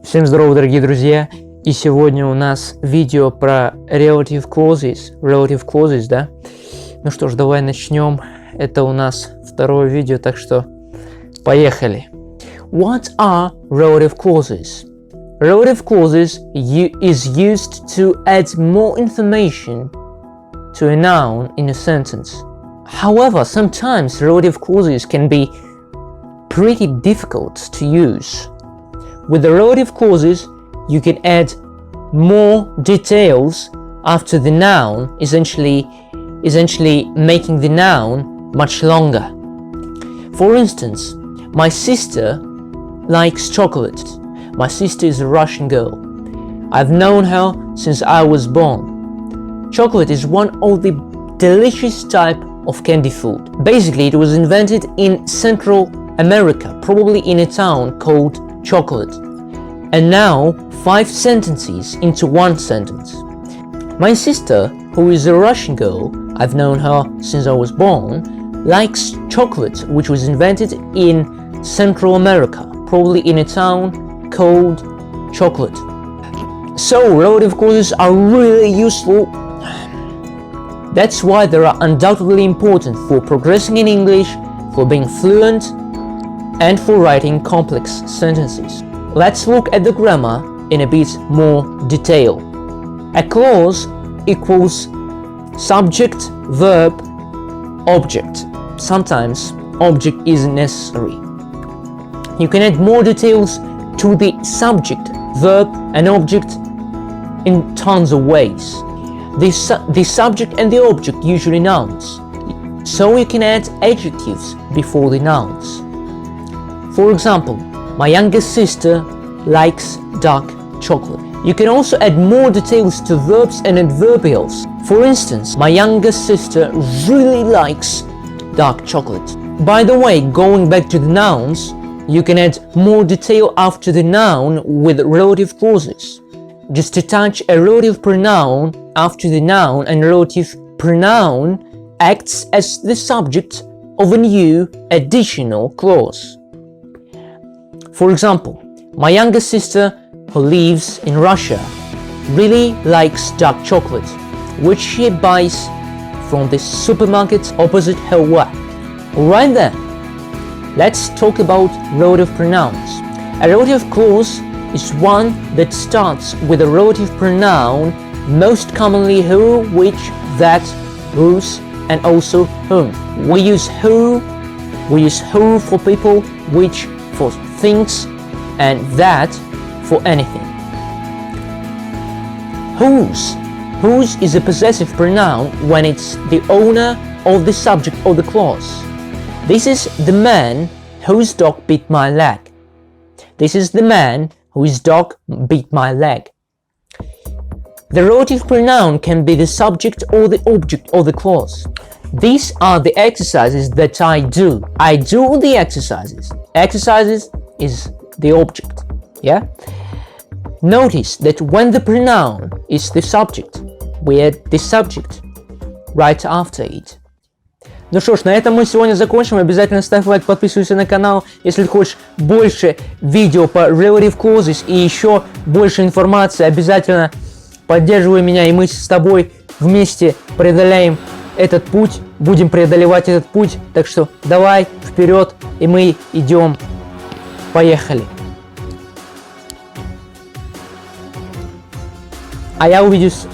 Всем здорова, дорогие друзья! И сегодня у нас видео про relative clauses, да? Ну что ж, давай начнем. Это у нас второе видео, так что поехали. What are relative clauses? Relative clauses is used to add more information to a noun in a sentence. However, sometimes relative clauses can be pretty difficult to use. With the relative clauses, you can add more details after the noun, essentially making the noun much longer. For instance, my sister likes chocolate. My sister is a Russian girl. I've known her since I was born. Chocolate is one of the delicious type of candy food. Basically, it was invented in Central America, probably in a town called Chocolate. And now 5 sentences into one sentence. My sister, who is a Russian girl, I've known her since I was born, likes chocolate, which was invented in Central America, probably in a town called Chocolate. So relative clauses are really useful. That's why they are undoubtedly important for progressing in English, for being fluent, and for writing complex sentences. Let's look at the grammar in a bit more detail. A clause equals subject, verb, object. Sometimes object isn't necessary. You can add more details to the subject, verb, and object in tons of ways. The subject and the object usually nouns, so you can add adjectives before the nouns. For example, my youngest sister likes dark chocolate. You can also add more details to verbs and adverbials. For instance, my youngest sister really likes dark chocolate. By the way, going back to the nouns, you can add more detail after the noun with relative clauses. Just attach a relative pronoun after the noun, and relative pronoun acts as the subject of a new additional clause. For example, my youngest sister, who lives in Russia, really likes dark chocolate, which she buys from the supermarket opposite her work. Right then, let's talk about relative pronouns. A relative clause is one that starts with a relative pronoun, most commonly who, which, that, whose, and also whom. We use who for people, which for things, and that for anything. Whose is a possessive pronoun when it's the owner of the subject of the clause. This is the man whose dog bit my leg. This is the man whose dog bit my leg. The relative pronoun can be the subject or the object of the clause. These are the exercises that I do. I do the exercises. Exercises is the object. Yeah? Notice that when the pronoun is the subject, we add the subject right after it. Ну что ж, на этом мы сегодня закончим. Обязательно ставь лайк, подписывайся на канал, если ты хочешь больше видео по relative clauses и еще больше информации. Обязательно поддерживай меня, и мы с тобой вместе преодолеем этот путь, будем преодолевать этот путь. Так что давай вперед, и мы идем. Поехали. А я увидюсь